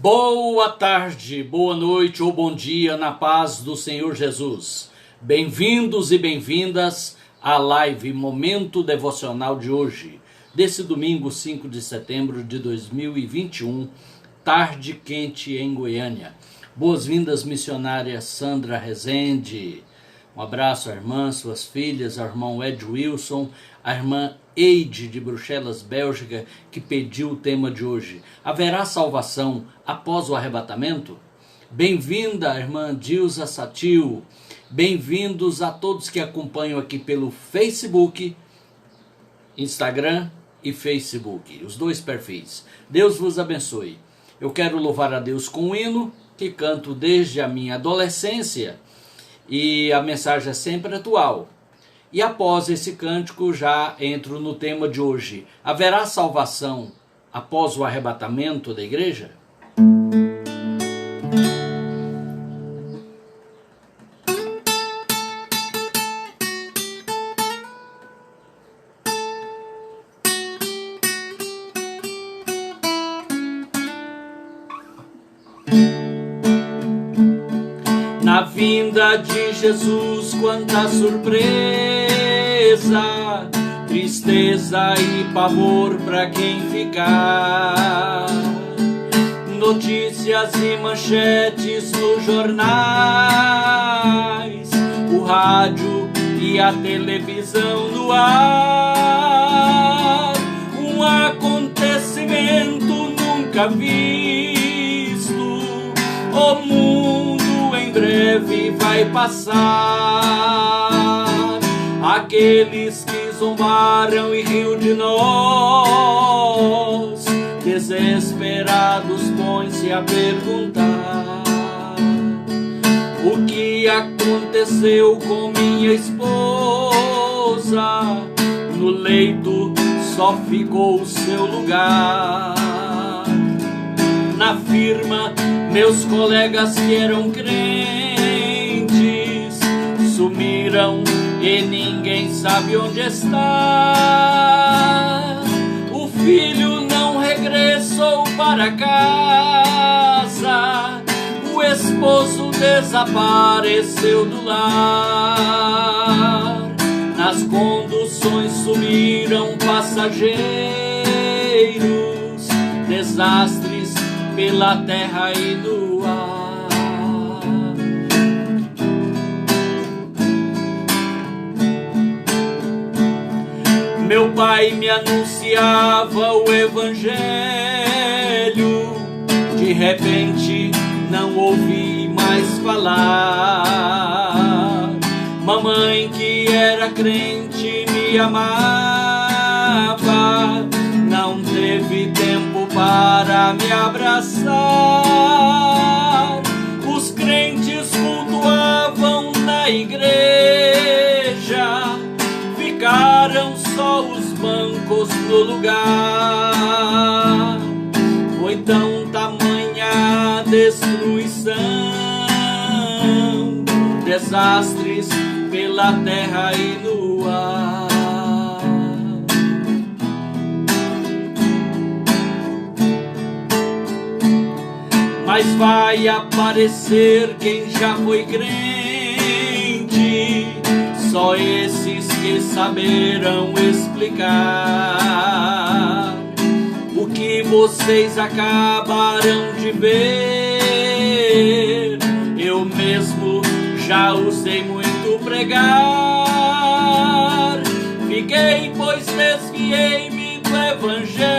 Boa tarde, boa noite ou bom dia na paz do Senhor Jesus. Bem-vindos e bem-vindas à live Momento Devocional de hoje, desse domingo 5 de setembro de 2021, tarde quente em Goiânia. Boas-vindas, missionária Sandra Rezende. Um abraço à irmã, suas filhas, ao irmão Ed Wilson, à irmã Eide de Bruxelas, Bélgica, que pediu o tema de hoje. Haverá salvação após o arrebatamento? Bem-vinda, irmã Dilza Satil. Bem-vindos a todos que acompanham aqui pelo Facebook, Instagram e Facebook, os dois perfis. Deus vos abençoe. Eu quero louvar a Deus com um hino que canto desde a minha adolescência e a mensagem é sempre atual. E após esse cântico já entro no tema de hoje. Haverá salvação após o arrebatamento da igreja? Na vinda de Jesus, quanta surpresa, tristeza e pavor para quem ficar. Notícias e manchetes nos jornais, o rádio e a televisão no ar. Um acontecimento nunca visto, o mundo em breve vai passar. Aqueles que zombaram e riam de nós, desesperados põem-se a perguntar: o que aconteceu com minha esposa? No leito só ficou o seu lugar. Na firma, meus colegas que eram crentes sumiram e ninguém sabe onde está. O filho não regressou para casa, o esposo desapareceu do lar. Nas conduções sumiram passageiros, desastres pela terra e no ar. Meu pai me anunciava o evangelho, de repente não ouvi mais falar. Mamãe, que era crente, me amava, não teve tempo para me abraçar. Os crentes cultuavam na igreja, ficaram só os bancos no lugar. Foi tão tamanha a destruição, desastres pela terra e no ar. Mas vai aparecer quem já foi crente, só esses que saberão explicar o que vocês acabaram de ver. Eu mesmo já usei muito pregar, fiquei, pois desviei-me do evangelho,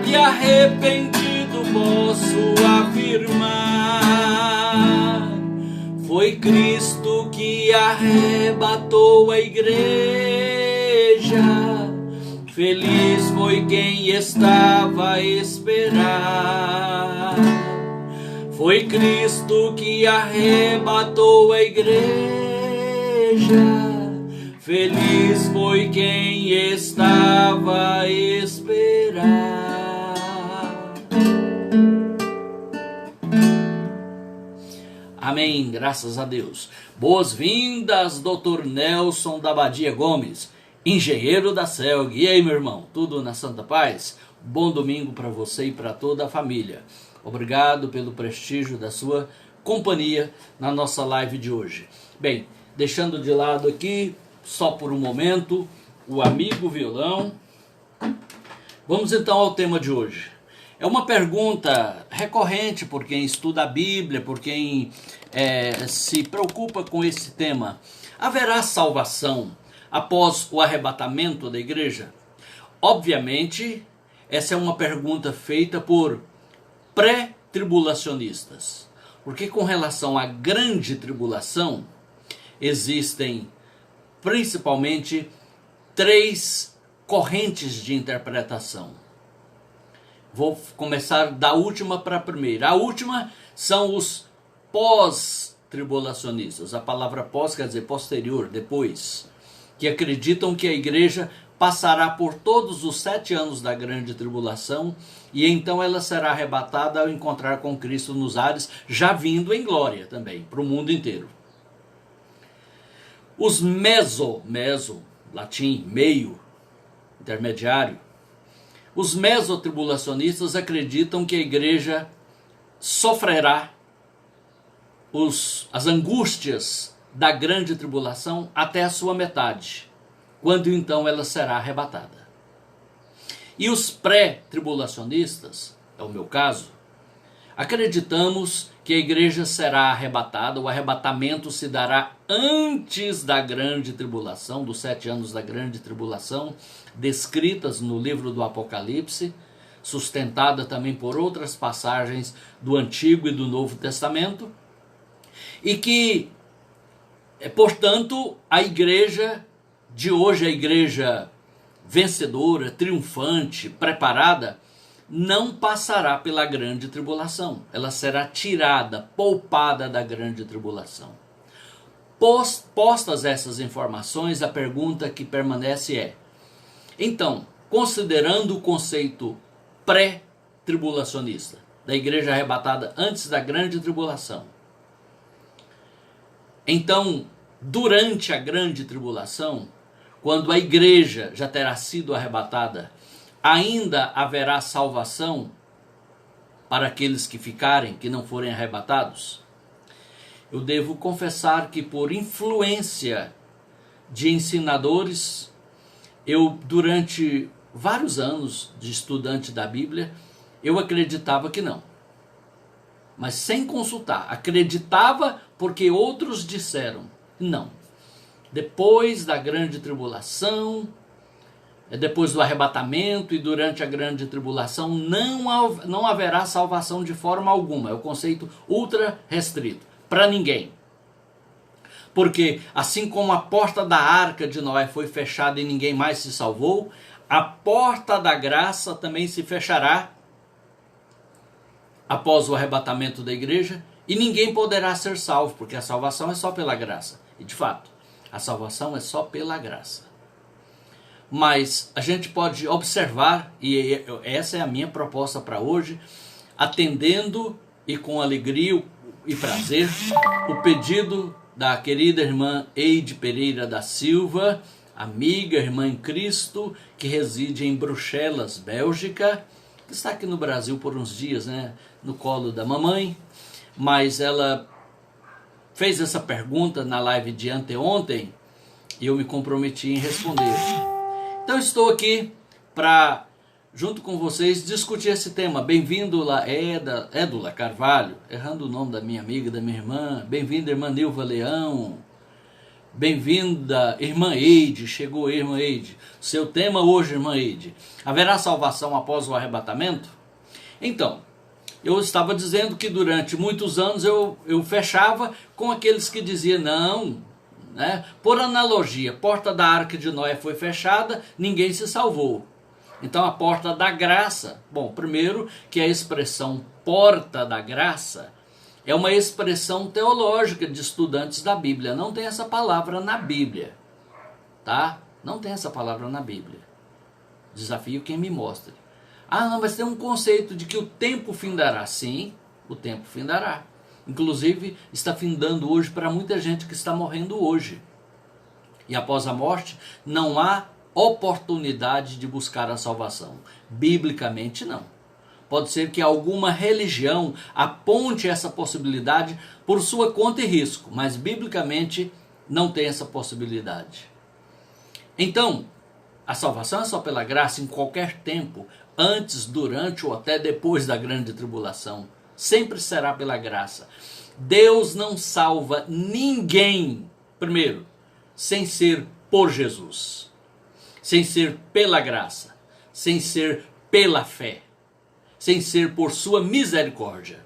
e arrependido posso afirmar: foi Cristo que arrebatou a igreja. Feliz foi quem estava a esperar. Foi Cristo que arrebatou a igreja. Feliz foi quem estava a esperar. Amém, graças a Deus. Boas-vindas, Dr. Nelson da Badia Gomes, engenheiro da CELG. E aí, meu irmão, tudo na santa paz? Bom domingo para você e para toda a família. Obrigado pelo prestígio da sua companhia na nossa live de hoje. Bem, deixando de lado aqui, só por um momento, o amigo violão. Vamos então ao tema de hoje. É uma pergunta recorrente por quem estuda a Bíblia, por quem se preocupa com esse tema. Haverá salvação após o arrebatamento da igreja? Obviamente, essa é uma pergunta feita por pré-tribulacionistas. Porque com relação à grande tribulação, existem principalmente 3 correntes de interpretação. Vou começar da última para a primeira. A última são os pós-tribulacionistas. A palavra pós quer dizer posterior, depois. Que acreditam que a igreja passará por todos os 7 anos da grande tribulação e então ela será arrebatada ao encontrar com Cristo nos ares, já vindo em glória também, para o mundo inteiro. Os meso, latim, meio, intermediário. Os mesotribulacionistas acreditam que a igreja sofrerá as angústias da grande tribulação até a sua metade, quando então ela será arrebatada. E os pré-tribulacionistas, é o meu caso, acreditamos que a igreja será arrebatada, o arrebatamento se dará antes da grande tribulação, dos 7 anos da grande tribulação, descritas no livro do Apocalipse, sustentada também por outras passagens do Antigo e do Novo Testamento, e que, portanto, a igreja de hoje, a igreja vencedora, triunfante, preparada, não passará pela grande tribulação. Ela será tirada, poupada da grande tribulação. Postas essas informações, a pergunta que permanece é: então, considerando o conceito pré-tribulacionista, da igreja arrebatada antes da grande tribulação, então, durante a grande tribulação, quando a igreja já terá sido arrebatada, ainda haverá salvação para aqueles que ficarem, que não forem arrebatados? Eu devo confessar que por influência de ensinadores, eu durante vários anos de estudante da Bíblia, eu acreditava que não. Mas sem consultar, acreditava porque outros disseram não. Depois da grande tribulação, depois do arrebatamento e durante a grande tribulação, não haverá salvação de forma alguma. É o conceito ultra restrito, para ninguém. Porque assim como a porta da arca de Noé foi fechada e ninguém mais se salvou, a porta da graça também se fechará após o arrebatamento da igreja e ninguém poderá ser salvo, porque a salvação é só pela graça. E de fato, a salvação é só pela graça. Mas a gente pode observar, e essa é a minha proposta para hoje, atendendo e com alegria e prazer o pedido da querida irmã Eide Pereira da Silva, amiga, irmã em Cristo, que reside em Bruxelas, Bélgica, que está aqui no Brasil por uns dias, no colo da mamãe, mas ela fez essa pergunta na live de anteontem e eu me comprometi em responder. Então estou aqui para, junto com vocês, discutir esse tema. Bem-vindo, Édula Carvalho, errando o nome da minha amiga, da minha irmã. Bem-vinda, irmã Nilva Leão. Bem-vinda, irmã Eide. Chegou, irmã Eide. Seu tema hoje, irmã Eide: haverá salvação após o arrebatamento? Então, eu estava dizendo que durante muitos anos eu fechava com aqueles que diziam não, por analogia, a porta da arca de Noé foi fechada, ninguém se salvou. Então a porta da graça, primeiro que a expressão porta da graça é uma expressão teológica de estudantes da Bíblia, não tem essa palavra na Bíblia, tá? Não tem essa palavra na Bíblia. Desafio quem me mostre. Ah, não, mas tem um conceito de que o tempo findará. Sim, o tempo findará. Inclusive, está findando hoje para muita gente que está morrendo hoje. E após a morte, não há oportunidade de buscar a salvação. Biblicamente, não. Pode ser que alguma religião aponte essa possibilidade por sua conta e risco, mas biblicamente não tem essa possibilidade. Então, a salvação é só pela graça em qualquer tempo, antes, durante ou até depois da grande tribulação. Sempre será pela graça. Deus não salva ninguém, primeiro, sem ser por Jesus, sem ser pela graça, sem ser pela fé, sem ser por sua misericórdia.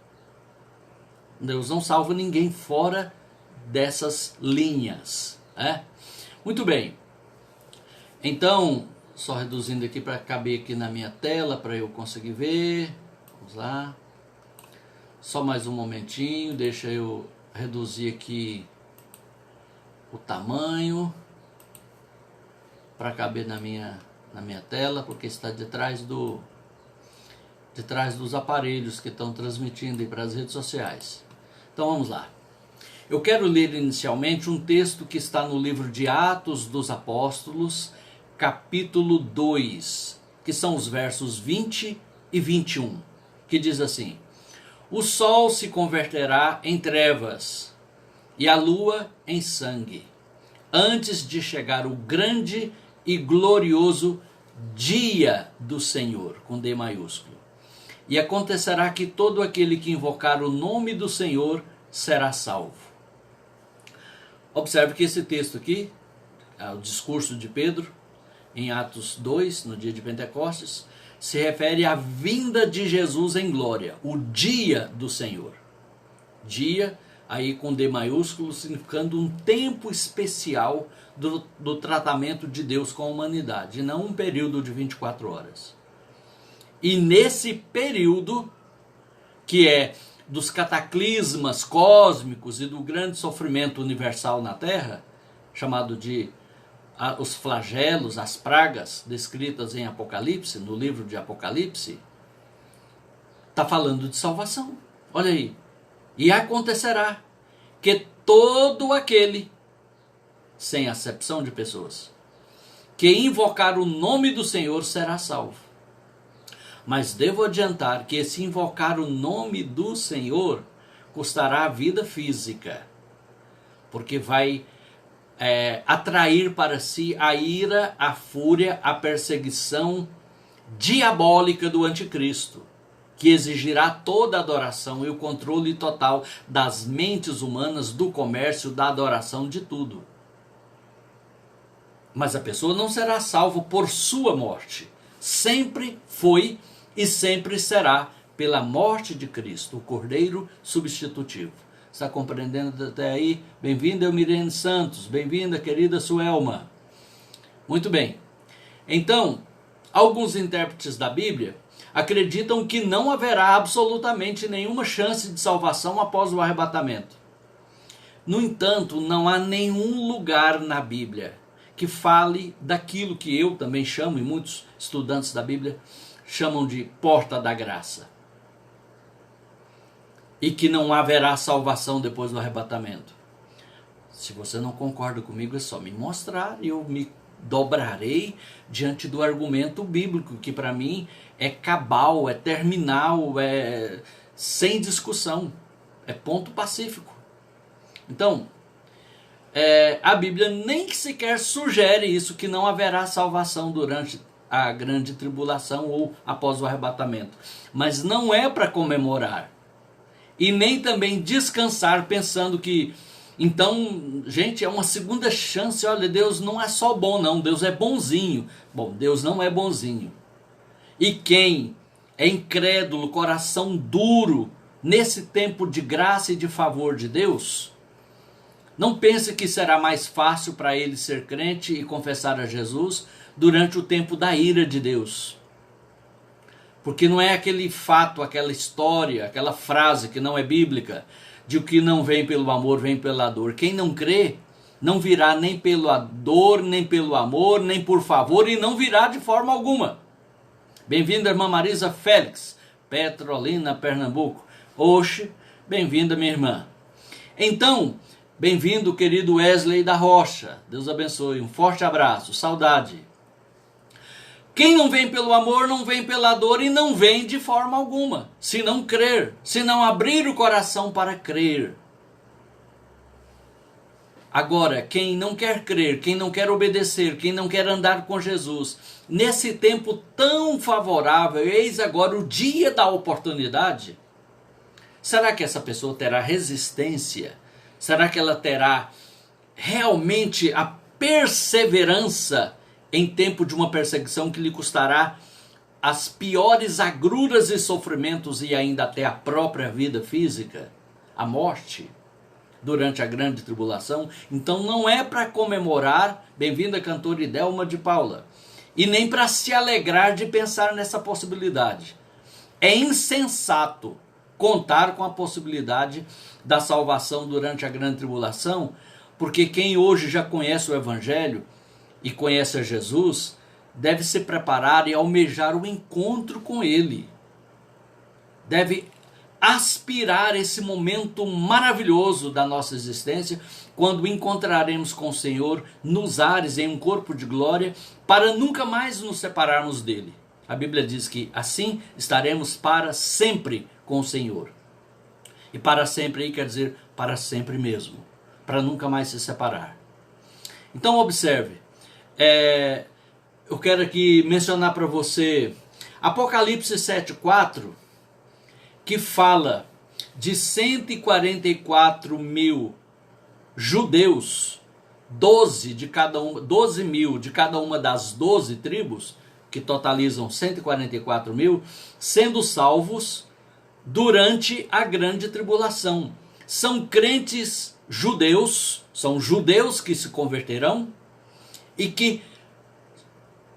Deus não salva ninguém fora dessas linhas. Muito bem. Então, só reduzindo aqui para caber aqui na minha tela, para eu conseguir ver. Vamos lá. Só mais um momentinho, deixa eu reduzir aqui o tamanho para caber na minha tela, porque está de trás dos aparelhos que estão transmitindo aí para as redes sociais. Então vamos lá. Eu quero ler inicialmente um texto que está no livro de Atos dos Apóstolos, capítulo 2, que são os versos 20 e 21, que diz assim: o sol se converterá em trevas e a lua em sangue, antes de chegar o grande e glorioso dia do Senhor, com D maiúsculo. E acontecerá que todo aquele que invocar o nome do Senhor será salvo. Observe que esse texto aqui, o discurso de Pedro, em Atos 2, no dia de Pentecostes, se refere à vinda de Jesus em glória, o dia do Senhor. Dia, aí com D maiúsculo, significando um tempo especial do tratamento de Deus com a humanidade, e não um período de 24 horas. E nesse período, que é dos cataclismas cósmicos e do grande sofrimento universal na Terra, chamado de os flagelos, as pragas descritas em Apocalipse, no livro de Apocalipse, está falando de salvação. Olha aí. E acontecerá que todo aquele, sem acepção de pessoas, que invocar o nome do Senhor será salvo. Mas devo adiantar que esse invocar o nome do Senhor custará a vida física, porque vai atrair para si a ira, a fúria, a perseguição diabólica do anticristo, que exigirá toda a adoração e o controle total das mentes humanas, do comércio, da adoração, de tudo. Mas a pessoa não será salva por sua morte. Sempre foi e sempre será pela morte de Cristo, o Cordeiro substitutivo. Está compreendendo até aí? Bem-vinda, Elmirene Santos. Bem-vinda, querida Suelma. Muito bem. Então, alguns intérpretes da Bíblia acreditam que não haverá absolutamente nenhuma chance de salvação após o arrebatamento. No entanto, não há nenhum lugar na Bíblia que fale daquilo que eu também chamo, e muitos estudantes da Bíblia chamam de porta da graça. E que não haverá salvação depois do arrebatamento. Se você não concorda comigo, é só me mostrar e eu me dobrarei diante do argumento bíblico, que para mim é cabal, é terminal, é sem discussão, é ponto pacífico. Então, a Bíblia nem sequer sugere isso, que não haverá salvação durante a grande tribulação ou após o arrebatamento. Mas não é para comemorar. E nem também descansar pensando que, então, gente, é uma segunda chance. Olha, Deus não é só bom não, Deus é bonzinho. Bom, Deus não é bonzinho. E quem é incrédulo, coração duro, nesse tempo de graça e de favor de Deus, não pense que será mais fácil para ele ser crente e confessar a Jesus durante o tempo da ira de Deus. Porque não é aquele fato, aquela história, aquela frase que não é bíblica, de o que não vem pelo amor, vem pela dor. Quem não crê, não virá nem pela dor, nem pelo amor, nem por favor, e não virá de forma alguma. Bem-vinda, irmã Marisa Félix, Petrolina, Pernambuco. Oxe, bem-vinda, minha irmã. Então, bem-vindo, querido Wesley da Rocha. Deus abençoe. Um forte abraço. Saudade. Quem não vem pelo amor, não vem pela dor e não vem de forma alguma, se não crer, se não abrir o coração para crer. Agora, quem não quer crer, quem não quer obedecer, quem não quer andar com Jesus, nesse tempo tão favorável, eis agora o dia da oportunidade, será que essa pessoa terá resistência? Será que ela terá realmente a perseverança em tempo de uma perseguição que lhe custará as piores agruras e sofrimentos e ainda até a própria vida física, a morte, durante a grande tribulação? Então não é para comemorar, bem-vinda cantora Idelma de Paula, e nem para se alegrar de pensar nessa possibilidade. É insensato contar com a possibilidade da salvação durante a grande tribulação, porque quem hoje já conhece o Evangelho e conhece a Jesus, deve se preparar e almejar o encontro com Ele. Deve aspirar esse momento maravilhoso da nossa existência, quando encontraremos com o Senhor nos ares em um corpo de glória, para nunca mais nos separarmos dele. A Bíblia diz que assim estaremos para sempre com o Senhor. E para sempre aí quer dizer para sempre mesmo, para nunca mais se separar. Então observe, eu quero aqui mencionar para você Apocalipse 7,4, que fala de 144 mil judeus, 12 mil de cada uma das 12 tribos, que totalizam 144 mil, sendo salvos durante a grande tribulação. São crentes judeus, são judeus que se converterão e que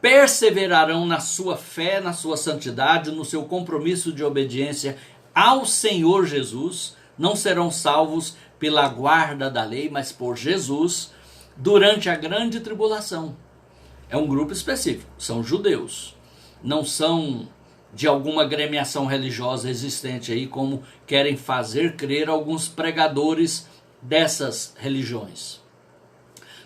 perseverarão na sua fé, na sua santidade, no seu compromisso de obediência ao Senhor Jesus. Não serão salvos pela guarda da lei, mas por Jesus, durante a grande tribulação. É um grupo específico, são judeus, não são de alguma agremiação religiosa existente aí, como querem fazer crer alguns pregadores dessas religiões.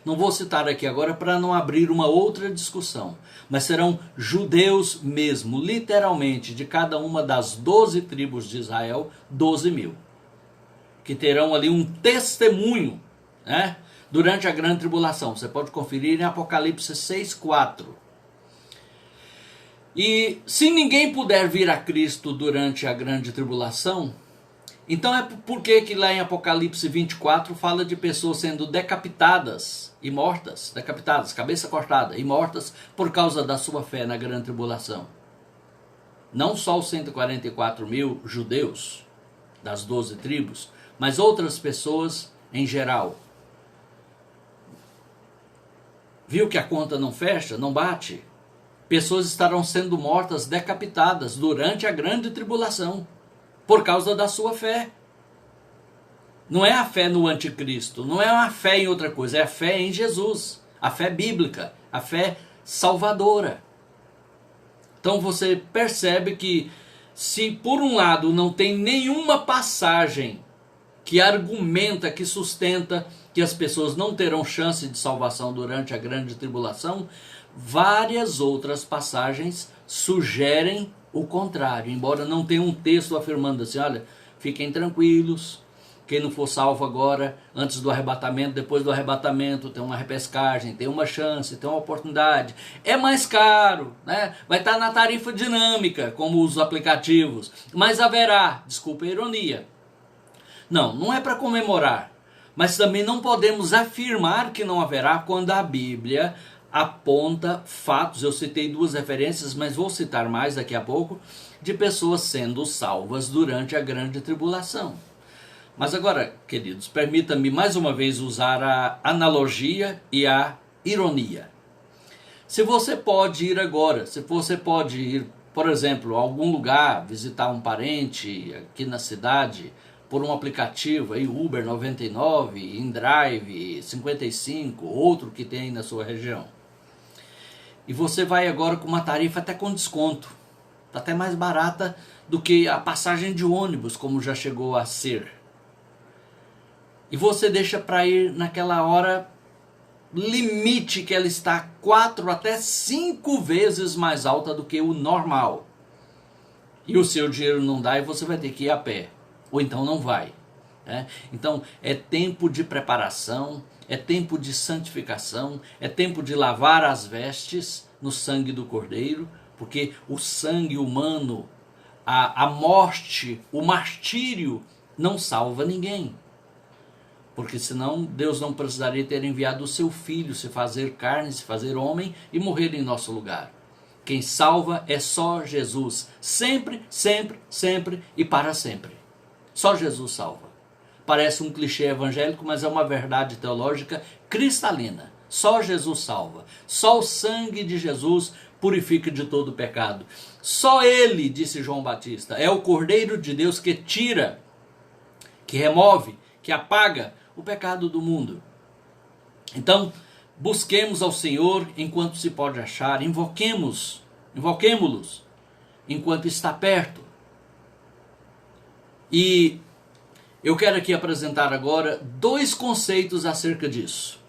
Não vou citar aqui agora para não abrir uma outra discussão, mas serão judeus mesmo, literalmente, de cada uma das 12 tribos de Israel, 12 mil, que terão ali um testemunho, né, durante a grande tribulação. Você pode conferir em Apocalipse 6,4. E se ninguém puder vir a Cristo durante a grande tribulação, então é por que lá em Apocalipse 24 fala de pessoas sendo decapitadas e mortas, decapitadas, cabeça cortada e mortas por causa da sua fé na grande tribulação. Não só os 144 mil judeus das 12 tribos, mas outras pessoas em geral. Viu que a conta não fecha, não bate? Pessoas estarão sendo mortas, decapitadas durante a grande tribulação, por causa da sua fé. Não é a fé no anticristo, não é uma fé em outra coisa, é a fé em Jesus, a fé bíblica, a fé salvadora. Então você percebe que, se por um lado não tem nenhuma passagem que argumenta, que sustenta que as pessoas não terão chance de salvação durante a grande tribulação, várias outras passagens sugerem o contrário, embora não tenha um texto afirmando assim: olha, fiquem tranquilos, quem não for salvo agora, antes do arrebatamento, depois do arrebatamento, tem uma repescagem, tem uma chance, tem uma oportunidade. É mais caro, né? Vai estar na tarifa dinâmica, como os aplicativos, mas haverá, desculpa a ironia. Não é para comemorar, mas também não podemos afirmar que não haverá quando a Bíblia aponta fatos. Eu citei 2 referências, mas vou citar mais daqui a pouco, de pessoas sendo salvas durante a grande tribulação. Mas agora, queridos, permita-me mais uma vez usar a analogia e a ironia. Se você pode ir agora, se você pode ir, por exemplo, a algum lugar, visitar um parente aqui na cidade, por um aplicativo, aí, Uber 99, InDrive 55, outro que tem aí na sua região. E você vai agora com uma tarifa até com desconto. Está até mais barata do que a passagem de ônibus, como já chegou a ser. E você deixa para ir naquela hora limite que ela está 4 até 5 vezes mais alta do que o normal. E o seu dinheiro não dá e você vai ter que ir a pé. Ou então não vai. Né? Então é tempo de preparação, é tempo de santificação, é tempo de lavar as vestes no sangue do Cordeiro, porque o sangue humano, a morte, o martírio não salva ninguém. Porque senão Deus não precisaria ter enviado o seu Filho, se fazer carne, se fazer homem e morrer em nosso lugar. Quem salva é só Jesus, sempre, sempre, sempre e para sempre. Só Jesus salva. Parece um clichê evangélico, mas é uma verdade teológica cristalina. Só Jesus salva. Só o sangue de Jesus purifica de todo pecado. Só Ele, disse João Batista, é o Cordeiro de Deus que tira, que remove, que apaga o pecado do mundo. Então, busquemos ao Senhor enquanto se pode achar, invoquemo-los enquanto está perto. E eu quero aqui apresentar agora 2 conceitos acerca disso.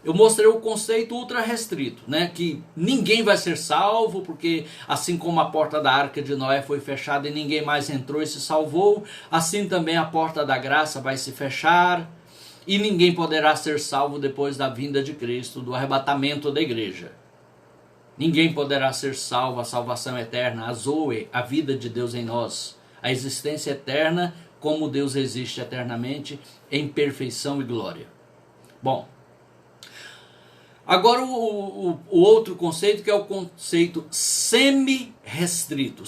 Eu mostrei o conceito ultra restrito, né? Que ninguém vai ser salvo, porque assim como a porta da arca de Noé foi fechada e ninguém mais entrou e se salvou, assim também a porta da graça vai se fechar e ninguém poderá ser salvo depois da vinda de Cristo, do arrebatamento da igreja. Ninguém poderá ser salvo, a salvação eterna, a Zoe, a vida de Deus em nós, a existência eterna, como Deus existe eternamente, em perfeição e glória. Bom, agora o outro conceito, que é o conceito semi-restrito,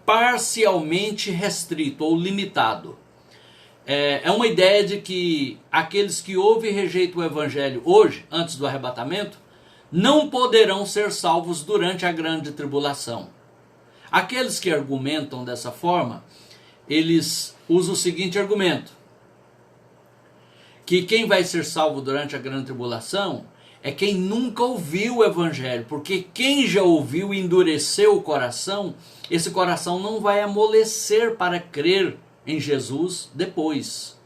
parcialmente restrito ou limitado. É uma ideia de que aqueles que ouvem e rejeitam o evangelho hoje, antes do arrebatamento, não poderão ser salvos durante a grande tribulação. Aqueles que argumentam dessa forma, eles usam o seguinte argumento: que quem vai ser salvo durante a grande tribulação é quem nunca ouviu o evangelho, porque quem já ouviu e endureceu o coração, esse coração não vai amolecer para crer em Jesus depois.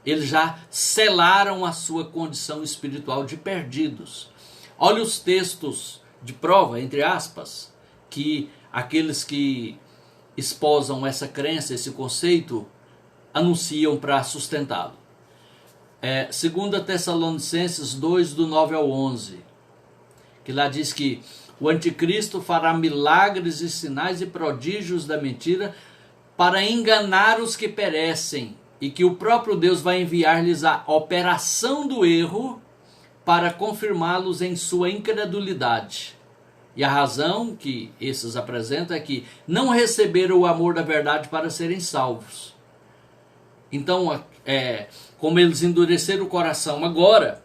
Eles já selaram a sua condição espiritual de perdidos. Olha os textos de prova, entre aspas, que aqueles que esposam essa crença, esse conceito, anunciam para sustentá-lo. 2 Tessalonicenses 2, do 9 ao 11, que lá diz que o anticristo fará milagres e sinais e prodígios da mentira para enganar os que perecem, e que o próprio Deus vai enviar-lhes a operação do erro para confirmá-los em sua incredulidade. E a razão que esses apresentam é que não receberam o amor da verdade para serem salvos. Então, como eles endureceram o coração agora,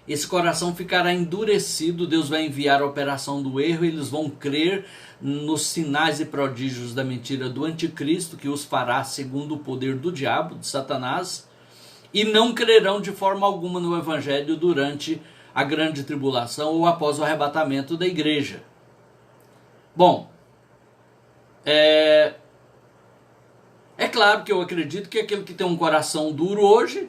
esse coração ficará endurecido, Deus vai enviar a operação do erro, e eles vão crer nos sinais e prodígios da mentira do anticristo, que os fará segundo o poder do diabo, de Satanás, e não crerão de forma alguma no evangelho durante a grande tribulação ou após o arrebatamento da igreja. Bom, é claro que eu acredito que aquele que tem um coração duro hoje,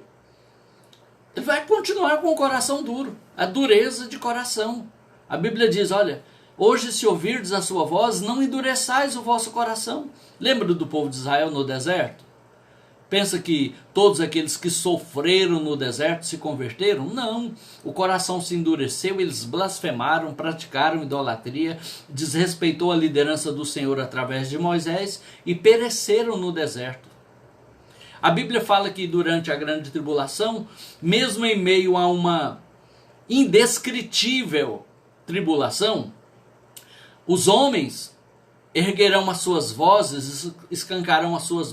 ele vai continuar com o coração duro, a dureza de coração. A Bíblia diz, olha, hoje se ouvirdes a sua voz, não endureçais o vosso coração. Lembra do povo de Israel no deserto? Pensa que todos aqueles que sofreram no deserto se converteram? Não, o coração se endureceu, eles blasfemaram, praticaram idolatria, desrespeitou a liderança do Senhor através de Moisés e pereceram no deserto. A Bíblia fala que durante a grande tribulação, mesmo em meio a uma indescritível tribulação, os homens erguerão as suas vozes, escancararão as suas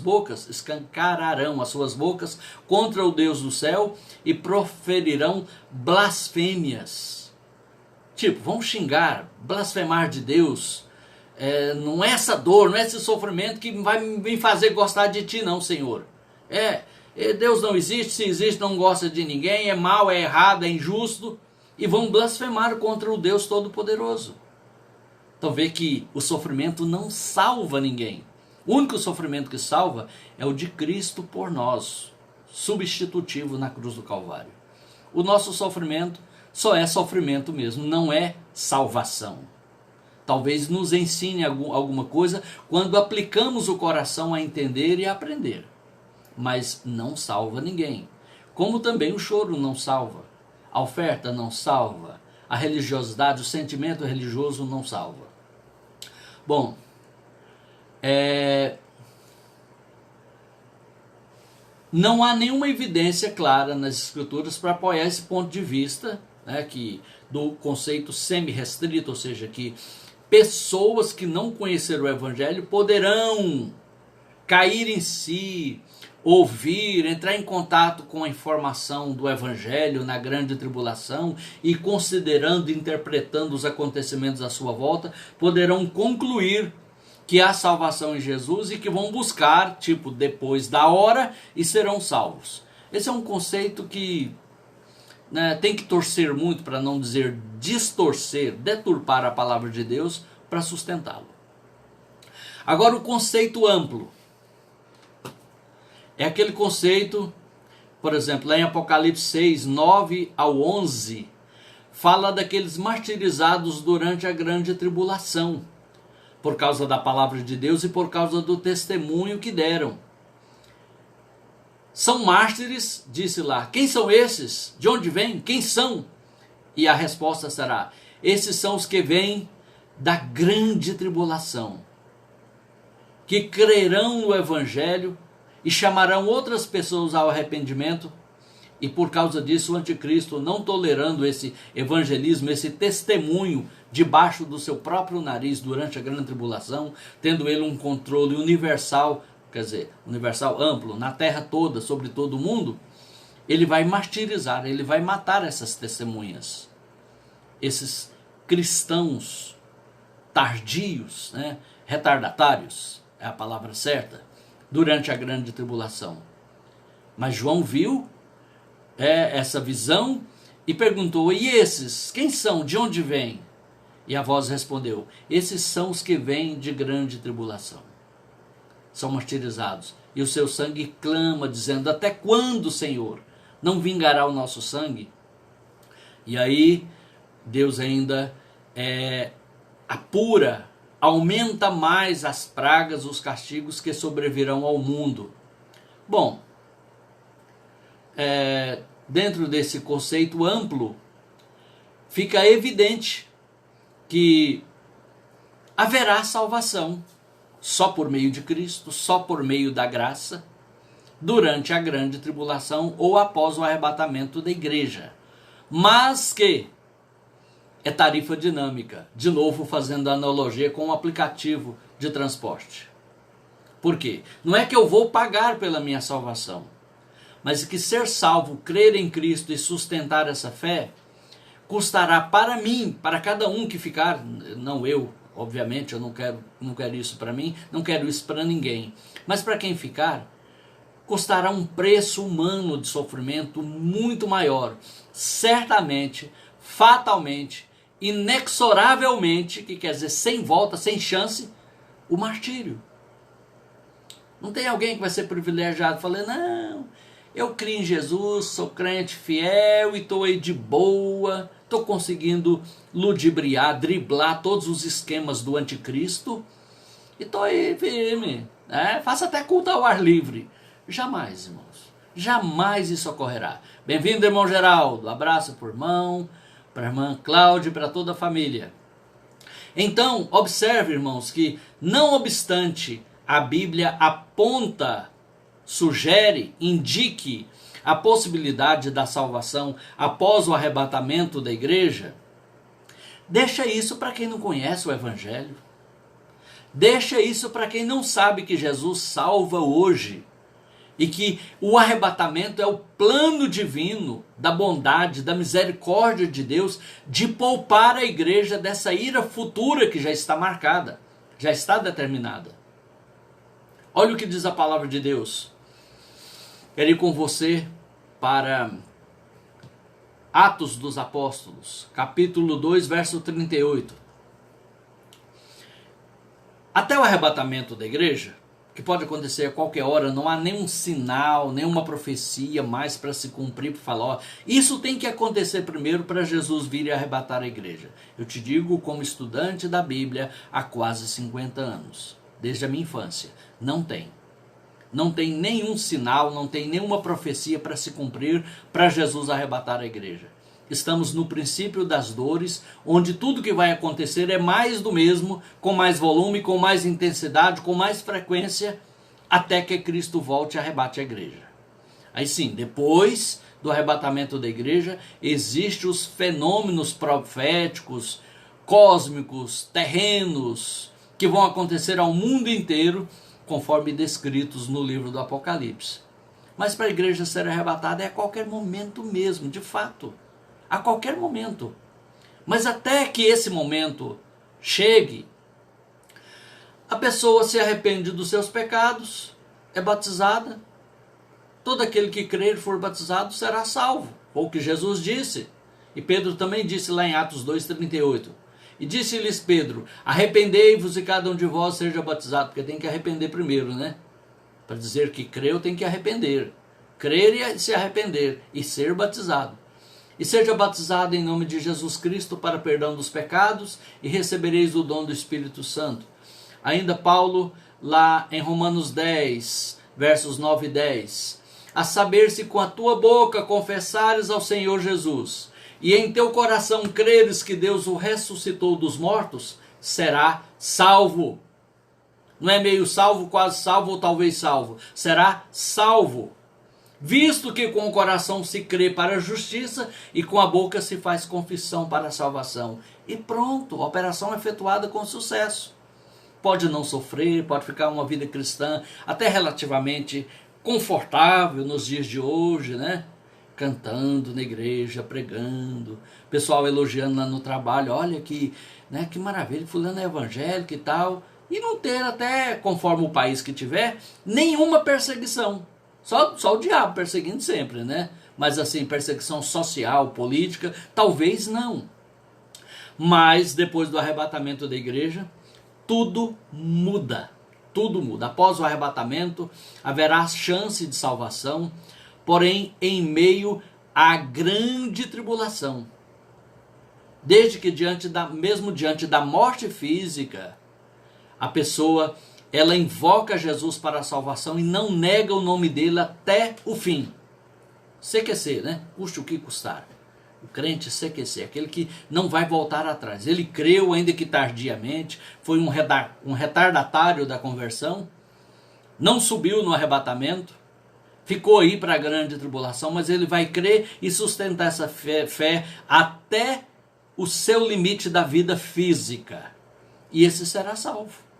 bocas contra o Deus do céu e proferirão blasfêmias. Tipo, vão xingar, blasfemar de Deus. Não é essa dor, não é esse sofrimento que vai me fazer gostar de ti não, Senhor. Deus não existe, se existe não gosta de ninguém, é mau, é errado, é injusto, e vão blasfemar contra o Deus Todo-Poderoso. Então vê que o sofrimento não salva ninguém. O único sofrimento que salva é o de Cristo por nós, substitutivo na cruz do Calvário. O nosso sofrimento só é sofrimento mesmo, não é salvação. Talvez nos ensine alguma coisa quando aplicamos o coração a entender e a aprender, mas não salva ninguém. Como também o choro não salva, a oferta não salva, a religiosidade, o sentimento religioso não salva. Bom, não há nenhuma evidência clara nas Escrituras para apoiar esse ponto de vista, né, do conceito semi-restrito, ou seja, que pessoas que não conheceram o Evangelho poderão cair em si, ouvir, entrar em contato com a informação do Evangelho na grande tribulação e considerando, interpretando os acontecimentos à sua volta, poderão concluir que há salvação em Jesus e que vão buscar, depois da hora, e serão salvos. Esse é um conceito que tem que torcer muito, para não dizer distorcer, deturpar a palavra de Deus para sustentá-lo. Agora, o conceito amplo é aquele conceito, por exemplo, lá em Apocalipse 6, 9 ao 11, fala daqueles martirizados durante a grande tribulação, por causa da palavra de Deus e por causa do testemunho que deram. São mártires, disse lá. Quem são esses? De onde vêm? Quem são? E a resposta será: esses são os que vêm da grande tribulação, que crerão no Evangelho e chamarão outras pessoas ao arrependimento, e por causa disso o anticristo, não tolerando esse evangelismo, esse testemunho debaixo do seu próprio nariz durante a grande tribulação, tendo ele um controle universal, universal amplo, na terra toda, sobre todo o mundo, ele vai martirizar, ele vai matar essas testemunhas, esses cristãos tardios, retardatários, é a palavra certa, durante a grande tribulação. Mas João viu essa visão e perguntou: e esses, quem são? De onde vêm? E a voz respondeu: esses são os que vêm de grande tribulação. São martirizados. E o seu sangue clama, dizendo: até quando, Senhor? Não vingará o nosso sangue? E aí, Deus ainda apura, aumenta mais as pragas, os castigos que sobrevirão ao mundo. Bom, dentro desse conceito amplo, fica evidente que haverá salvação só por meio de Cristo, só por meio da graça, durante a grande tribulação ou após o arrebatamento da igreja. Mas que é tarifa dinâmica, de novo fazendo analogia com um aplicativo de transporte. Por quê? Não é que eu vou pagar pela minha salvação, mas que ser salvo, crer em Cristo e sustentar essa fé, custará para mim, para cada um que ficar, não eu, obviamente, eu não quero isso para mim, não quero isso para ninguém, mas para quem ficar, custará um preço humano de sofrimento muito maior, certamente, fatalmente, inexoravelmente, que quer dizer sem volta, sem chance, o martírio. Não tem alguém que vai ser privilegiado falando: não, eu creio em Jesus, sou crente fiel e estou aí de boa, estou conseguindo ludibriar, driblar todos os esquemas do anticristo e estou aí firme, faço até culto ao ar livre. Jamais, irmãos, jamais isso ocorrerá. Bem-vindo, irmão Geraldo, abraço para o irmão, para a irmã Cláudia e para toda a família. Então, observe, irmãos, que não obstante a Bíblia aponta, sugere, indique a possibilidade da salvação após o arrebatamento da igreja, deixa isso para quem não conhece o Evangelho. Deixa isso para quem não sabe que Jesus salva hoje e que o arrebatamento é o plano divino da bondade, da misericórdia de Deus de poupar a igreja dessa ira futura que já está marcada, já está determinada. Olha o que diz a palavra de Deus. Quero ir com você para Atos dos Apóstolos, capítulo 2, verso 38. Até o arrebatamento da igreja, que pode acontecer a qualquer hora, não há nenhum sinal, nenhuma profecia mais para se cumprir, para falar, ó, isso tem que acontecer primeiro para Jesus vir e arrebatar a igreja. Eu te digo como estudante da Bíblia há quase 50 anos, desde a minha infância, não tem. Não tem nenhum sinal, não tem nenhuma profecia para se cumprir para Jesus arrebatar a igreja. Estamos no princípio das dores, onde tudo que vai acontecer é mais do mesmo, com mais volume, com mais intensidade, com mais frequência, até que Cristo volte e arrebate a igreja. Aí sim, depois do arrebatamento da igreja, existem os fenômenos proféticos, cósmicos, terrenos, que vão acontecer ao mundo inteiro, conforme descritos no livro do Apocalipse. Mas para a igreja ser arrebatada é a qualquer momento mesmo, de fato. A qualquer momento. Mas até que esse momento chegue, a pessoa se arrepende dos seus pecados, é batizada. Todo aquele que crer e for batizado será salvo. Foi o que Jesus disse. E Pedro também disse lá em Atos 2,38. E disse-lhes Pedro, arrependei-vos e cada um de vós seja batizado. Porque tem que arrepender primeiro, né? Para dizer que creu tem que arrepender. Crer e se arrepender e ser batizado. E seja batizado em nome de Jesus Cristo para perdão dos pecados e recebereis o dom do Espírito Santo. Ainda Paulo, lá em Romanos 10, versos 9 e 10. A saber, se com a tua boca confessares ao Senhor Jesus e em teu coração creres que Deus o ressuscitou dos mortos, será salvo. Não é meio salvo, quase salvo ou talvez salvo. Será salvo. Visto que com o coração se crê para a justiça e com a boca se faz confissão para a salvação. E pronto, a operação é efetuada com sucesso. Pode não sofrer, pode ficar uma vida cristã até relativamente confortável nos dias de hoje, né? Cantando na igreja, pregando, pessoal elogiando lá no trabalho, olha que, né, que maravilha, fulano é evangélico e tal. E não ter até, conforme o país que tiver, nenhuma perseguição. Só o diabo perseguindo sempre, né? Mas assim, perseguição social, política, talvez não. Mas depois do arrebatamento da igreja, tudo muda. Tudo muda. Após o arrebatamento, haverá chance de salvação, porém em meio à grande tribulação. Desde que mesmo diante da morte física, a pessoa ela invoca Jesus para a salvação e não nega o nome dele até o fim. CQC, né? Custe o que custar. O crente CQC, aquele que não vai voltar atrás. Ele creu, ainda que tardiamente, foi um retardatário da conversão, não subiu no arrebatamento, ficou aí para a grande tribulação, mas ele vai crer e sustentar essa fé até o seu limite da vida física. E esse será salvo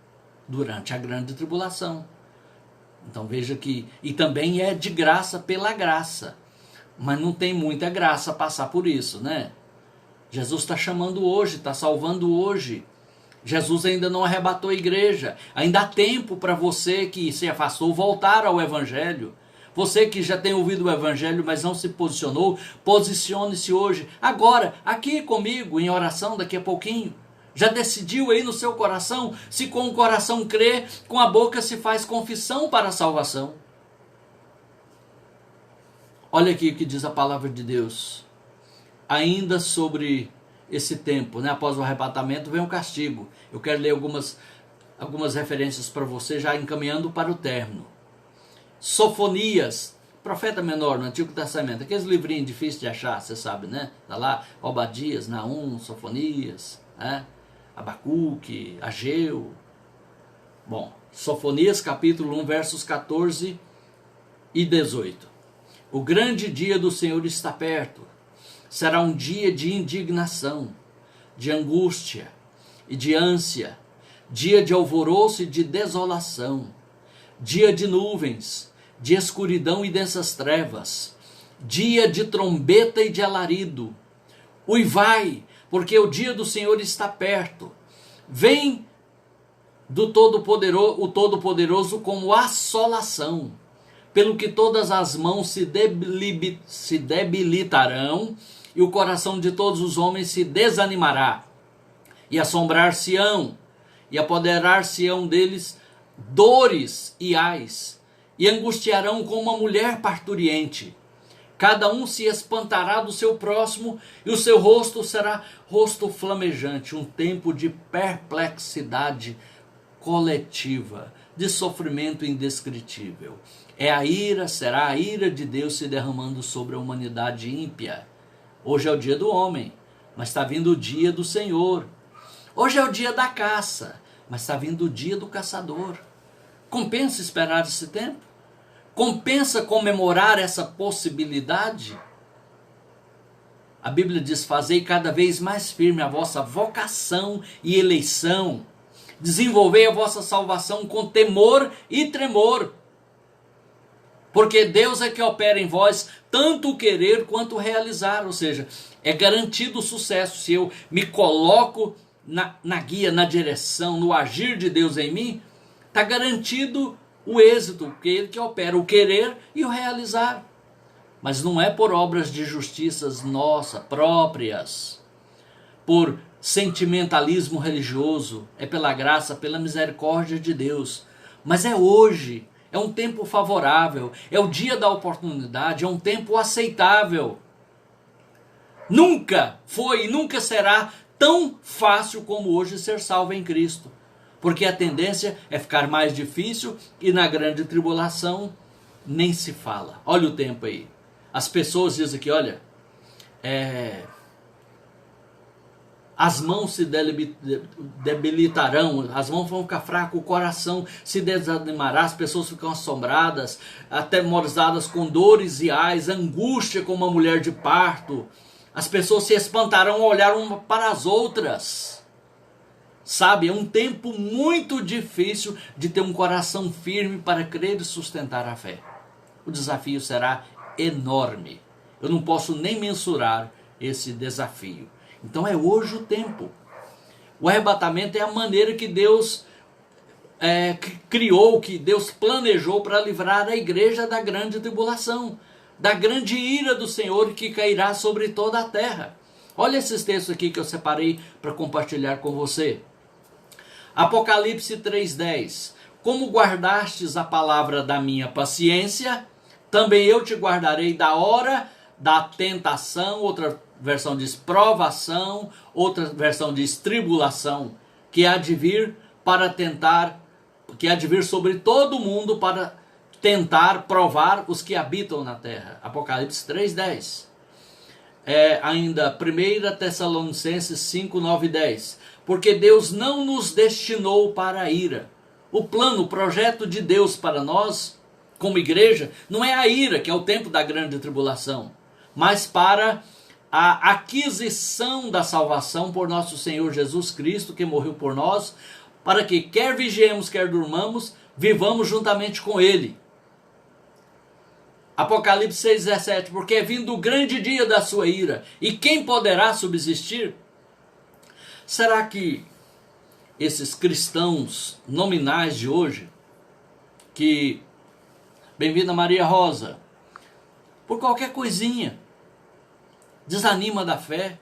durante a grande tribulação. Então veja que, e também é de graça pela graça, mas não tem muita graça passar por isso, né? Jesus está chamando hoje, está salvando hoje. Jesus ainda não arrebatou a igreja. Ainda há tempo para você que se afastou voltar ao evangelho. Você que já tem ouvido o evangelho, mas não se posicionou, posicione-se hoje, agora, aqui comigo, em oração daqui a pouquinho. Já decidiu aí no seu coração, se com o coração crê, com a boca se faz confissão para a salvação. Olha aqui o que diz a palavra de Deus. Ainda sobre esse tempo, né? Após o arrebatamento vem o castigo. Eu quero ler algumas referências para você, já encaminhando para o término. Sofonias, profeta menor no Antigo Testamento, aqueles livrinhos difíceis de achar, você sabe, né? Está lá, Obadias, Naum, Sofonias, né? Abacuque, Ageu. Bom, Sofonias capítulo 1, versos 14 e 18. O grande dia do Senhor está perto. Será um dia de indignação, de angústia e de ânsia, dia de alvoroço e de desolação, dia de nuvens, de escuridão e densas trevas, dia de trombeta e de alarido. Uivai, porque o dia do Senhor está perto. Vem do o Todo-Poderoso como assolação, pelo que todas as mãos se debilitarão e o coração de todos os homens se desanimará, e assombrar-se-ão, e apoderar-se-ão deles dores e ais, e angustiarão como uma mulher parturiente. Cada um se espantará do seu próximo, e o seu rosto será rosto flamejante, um tempo de perplexidade coletiva, de sofrimento indescritível. Será a ira de Deus se derramando sobre a humanidade ímpia. Hoje é o dia do homem, mas está vindo o dia do Senhor. Hoje é o dia da caça, mas está vindo o dia do caçador. Compensa esperar esse tempo? Compensa comemorar essa possibilidade? A Bíblia diz: fazei cada vez mais firme a vossa vocação e eleição. Desenvolvei a vossa salvação com temor e tremor. Porque Deus é que opera em vós tanto o querer quanto o realizar. Ou seja, é garantido o sucesso se eu me coloco na guia, na direção, no agir de Deus em mim. Está garantido o êxito, porque Ele que opera o querer e o realizar. Mas não é por obras de justiças nossas, próprias, por sentimentalismo religioso, é pela graça, pela misericórdia de Deus. Mas é hoje, é um tempo favorável, é o dia da oportunidade, é um tempo aceitável. Nunca foi e nunca será tão fácil como hoje ser salvo em Cristo. Porque a tendência é ficar mais difícil e na grande tribulação nem se fala. Olha o tempo aí. As pessoas dizem aqui, olha, as mãos se debilitarão, as mãos vão ficar fracas, o coração se desanimará, as pessoas ficam assombradas, atemorizadas com dores e ais, angústia como uma mulher de parto. As pessoas se espantarão ao olhar uma para as outras. Sabe, é um tempo muito difícil de ter um coração firme para crer e sustentar a fé. O desafio será enorme. Eu não posso nem mensurar esse desafio. Então é hoje o tempo. O arrebatamento é a maneira que Deus criou, que Deus planejou para livrar a igreja da grande tribulação, da grande ira do Senhor que cairá sobre toda a terra. Olha esses textos aqui que eu separei para compartilhar com você. Apocalipse 3:10. Como guardastes a palavra da minha paciência, também eu te guardarei da hora da tentação, outra versão diz provação, outra versão diz tribulação, que há de vir sobre todo mundo para tentar provar os que habitam na terra. Apocalipse 3:10. Ainda 1 Tessalonicenses 5:9 e 10. Porque Deus não nos destinou para a ira. O plano, o projeto de Deus para nós, como igreja, não é a ira, que é o tempo da grande tribulação, mas para a aquisição da salvação por nosso Senhor Jesus Cristo, que morreu por nós, para que quer vigiemos, quer durmamos, vivamos juntamente com Ele. Apocalipse 6:17. Porque é vindo o grande dia da sua ira, e quem poderá subsistir? Será que esses cristãos nominais de hoje, que, bem-vinda Maria Rosa, por qualquer coisinha, desanima da fé,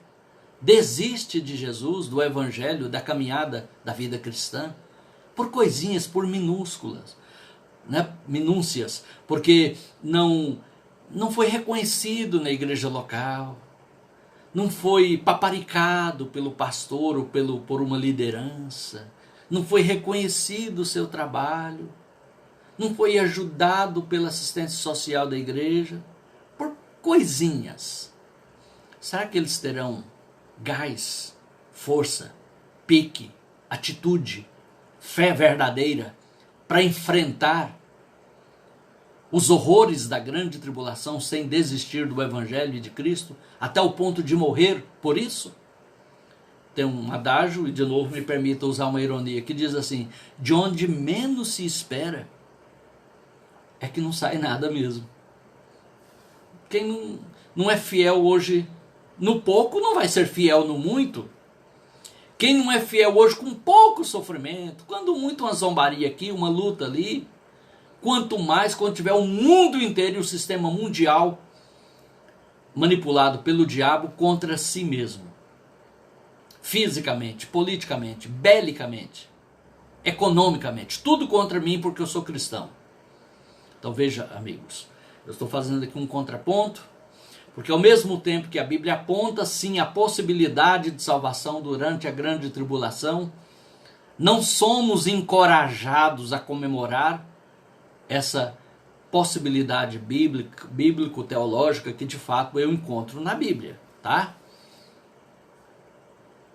desiste de Jesus, do evangelho, da caminhada da vida cristã, por coisinhas, por minúsculas, minúcias, porque não foi reconhecido na igreja local, não foi paparicado pelo pastor ou por uma liderança, não foi reconhecido o seu trabalho, não foi ajudado pela assistência social da igreja, por coisinhas. Será que eles terão gás, força, pique, atitude, fé verdadeira para enfrentar os horrores da grande tribulação sem desistir do evangelho de Cristo, até o ponto de morrer por isso? Tem um adágio, e de novo me permita usar uma ironia, que diz assim: de onde menos se espera, é que não sai nada mesmo. Quem não é fiel hoje no pouco, não vai ser fiel no muito. Quem não é fiel hoje com pouco sofrimento, quando muito uma zombaria aqui, uma luta ali, quanto mais quando tiver o mundo inteiro e o sistema mundial manipulado pelo diabo contra si mesmo. Fisicamente, politicamente, belicamente. economicamente, tudo contra mim porque eu sou cristão. Então veja, amigos, eu estou fazendo aqui um contraponto, porque ao mesmo tempo que a Bíblia aponta sim a possibilidade de salvação durante a grande tribulação, não somos encorajados a comemorar essa possibilidade bíblico-teológica que de fato eu encontro na Bíblia, tá?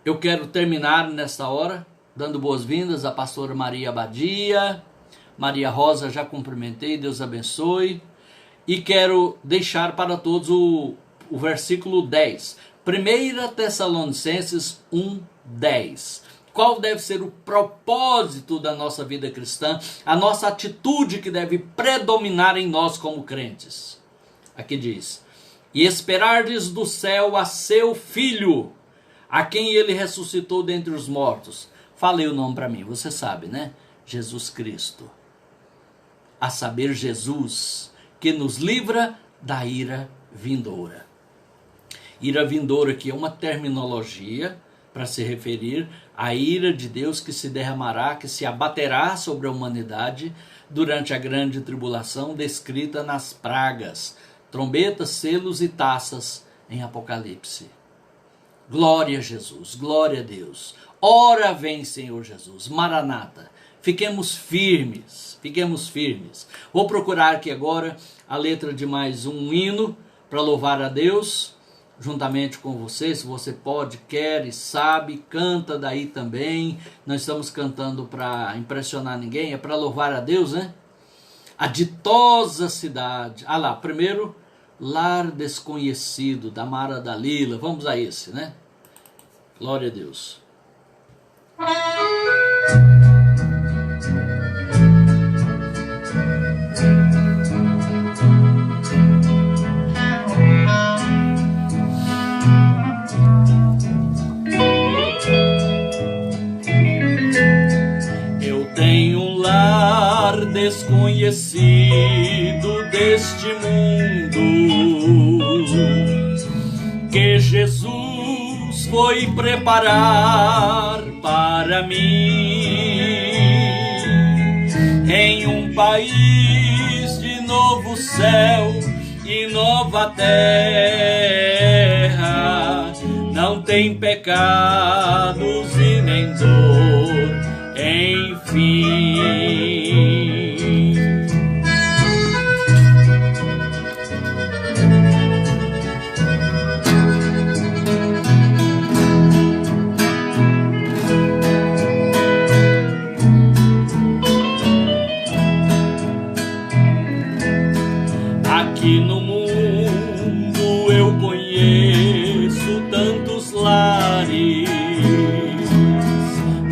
Eu quero terminar nesta hora dando boas-vindas à pastora Maria Abadia, Maria Rosa já cumprimentei, Deus abençoe, e quero deixar para todos o versículo 10, 1 Tessalonicenses 1:10. Qual deve ser o propósito da nossa vida cristã, a nossa atitude que deve predominar em nós como crentes? Aqui diz: e esperardes do céu a seu Filho, a quem ele ressuscitou dentre os mortos. Falei o nome para mim, você sabe, né? Jesus Cristo. A saber, Jesus, que nos livra da ira vindoura. Ira vindoura aqui é uma terminologia para se referir à ira de Deus que se derramará, que se abaterá sobre a humanidade durante a grande tribulação descrita nas pragas, trombetas, selos e taças em Apocalipse. Glória a Jesus, glória a Deus. Ora vem, Senhor Jesus, Maranata. Fiquemos firmes, fiquemos firmes. Vou procurar aqui agora a letra de mais um hino para louvar a Deus, juntamente com você. Se você pode, quer e sabe, canta daí também. Não estamos cantando para impressionar ninguém, é para louvar a Deus, né? A ditosa cidade. Ah lá, primeiro, Lar Desconhecido, da Mara Dalila. Vamos a esse, né? Glória a Deus. Eu tenho um lar desconhecido deste mundo, que Jesus foi preparar para mim, em um país de novo céu e nova terra. Não tem pecados e nem dor, enfim. Aqui no mundo eu conheço tantos lares,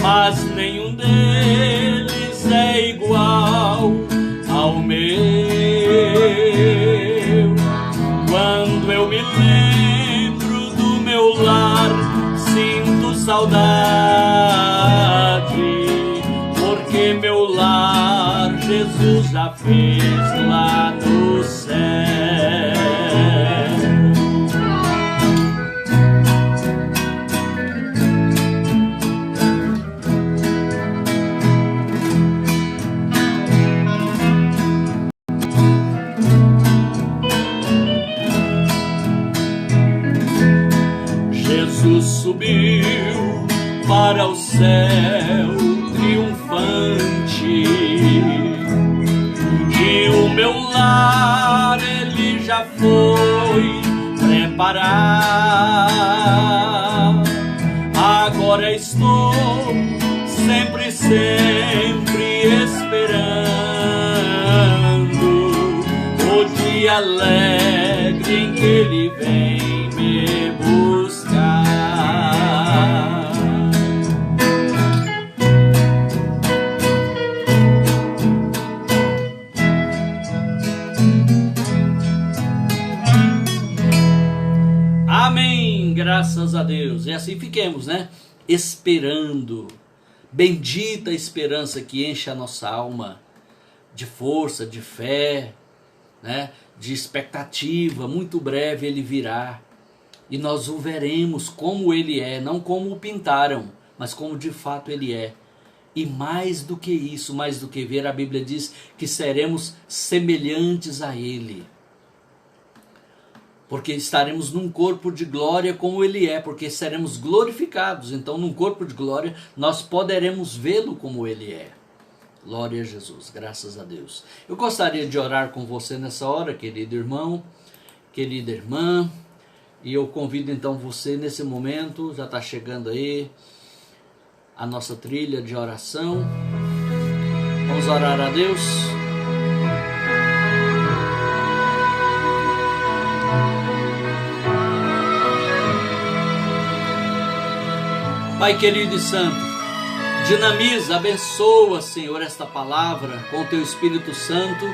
mas nenhum deles é igual ao meu. Quando eu me lembro do meu lar, sinto saudade, porque meu lar Jesus já fez lá no céu. Jesus subiu para o céu triunfante, e o meu lar ele já foi preparar. Agora estou sempre, sempre esperando o dia alegre em que ele vem me buscar. Amém, graças a Deus. E assim fiquemos, né? Esperando. Bendita a esperança que enche a nossa alma de força, de fé, né? De expectativa. Muito breve ele virá e nós o veremos como ele é, não como o pintaram, mas como de fato ele é. E mais do que isso, mais do que ver, a Bíblia diz que seremos semelhantes a Ele. Porque estaremos num corpo de glória como Ele é, porque seremos glorificados. Então, num corpo de glória, nós poderemos vê-lo como Ele é. Glória a Jesus, graças a Deus. Eu gostaria de orar com você nessa hora, querido irmão, querida irmã. E eu convido então você nesse momento, já está chegando aí a nossa trilha de oração. Vamos orar a Deus. Pai querido e santo, dinamiza, abençoa, Senhor, esta palavra com o Teu Espírito Santo,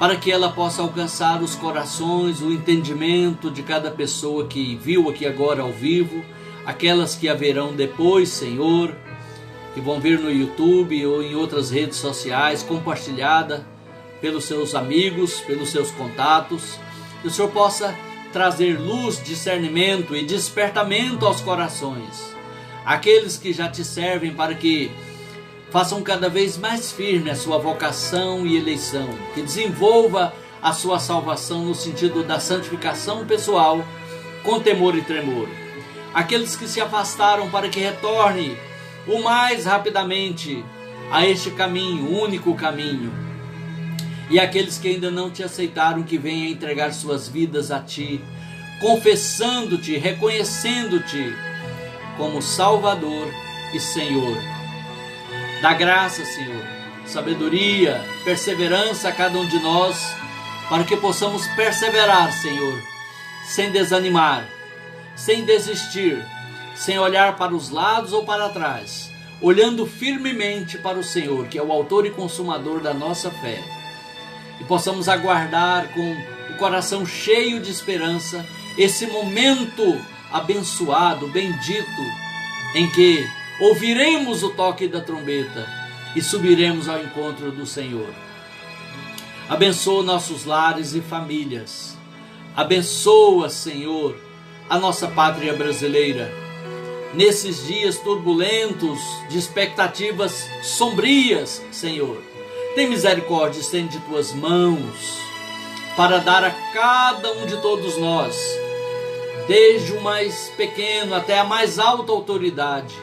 para que ela possa alcançar os corações, o entendimento de cada pessoa que viu aqui agora ao vivo, aquelas que haverão depois, Senhor, que vão vir no YouTube ou em outras redes sociais, compartilhada pelos seus amigos, pelos seus contatos, que o Senhor possa trazer luz, discernimento e despertamento aos corações. Aqueles que já te servem, para que façam cada vez mais firme a sua vocação e eleição, que desenvolva a sua salvação no sentido da santificação pessoal, com temor e tremor. Aqueles que se afastaram, para que retorne o mais rapidamente a este caminho, único caminho. E aqueles que ainda não te aceitaram, que venham entregar suas vidas a ti, confessando-te, reconhecendo-te como Salvador e Senhor. Dá graça, Senhor, sabedoria, perseverança a cada um de nós, para que possamos perseverar, Senhor, sem desanimar, sem desistir, sem olhar para os lados ou para trás, olhando firmemente para o Senhor, que é o autor e consumador da nossa fé. E possamos aguardar com o coração cheio de esperança esse momento abençoado, bendito, em que ouviremos o toque da trombeta e subiremos ao encontro do Senhor. Abençoa nossos lares e famílias. Abençoa, Senhor, a nossa pátria brasileira. Nesses dias turbulentos, de expectativas sombrias, Senhor, tem misericórdia, estende tuas mãos para dar a cada um de todos nós, desde o mais pequeno até a mais alta autoridade,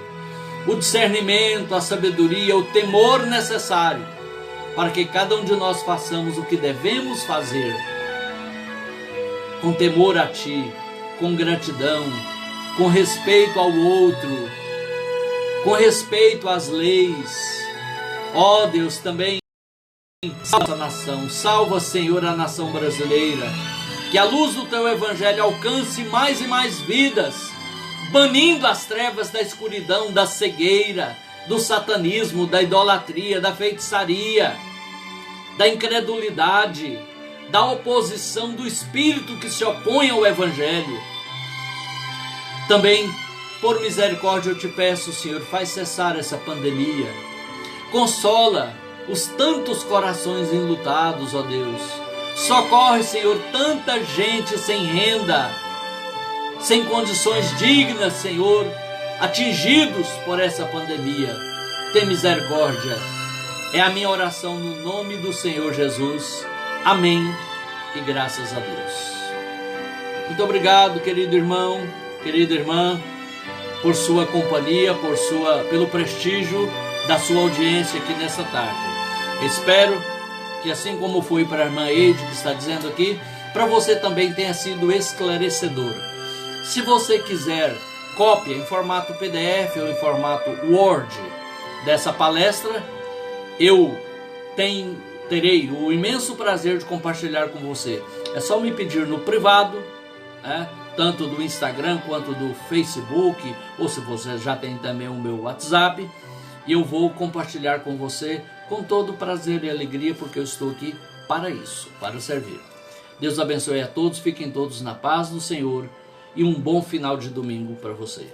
o discernimento, a sabedoria, o temor necessário, para que cada um de nós façamos o que devemos fazer, com temor a Ti, com gratidão, com respeito ao outro, com respeito às leis. Ó Deus, também salva a nação, salva, Senhor, a nação brasileira, que a luz do Teu Evangelho alcance mais e mais vidas, banindo as trevas da escuridão, da cegueira, do satanismo, da idolatria, da feitiçaria, da incredulidade, da oposição, do espírito que se opõe ao Evangelho. Também, por misericórdia, eu te peço, Senhor, faz cessar essa pandemia. Consola os tantos corações enlutados, ó Deus. Socorre, Senhor, tanta gente sem renda, sem condições dignas, Senhor, atingidos por essa pandemia. Tem misericórdia. É a minha oração no nome do Senhor Jesus. Amém e graças a Deus. Muito obrigado, querido irmão, querida irmã, por sua companhia, pelo prestígio da sua audiência aqui nessa tarde. Espero que, assim como foi para a irmã Eide, que está dizendo aqui, para você também tenha sido esclarecedor. Se você quiser cópia em formato PDF ou em formato Word dessa palestra, eu terei o imenso prazer de compartilhar com você. É só me pedir no privado, tanto do Instagram quanto do Facebook, ou se você já tem também o meu WhatsApp, e eu vou compartilhar com você com todo prazer e alegria, porque eu estou aqui para isso, para servir. Deus abençoe a todos, fiquem todos na paz do Senhor e um bom final de domingo para você.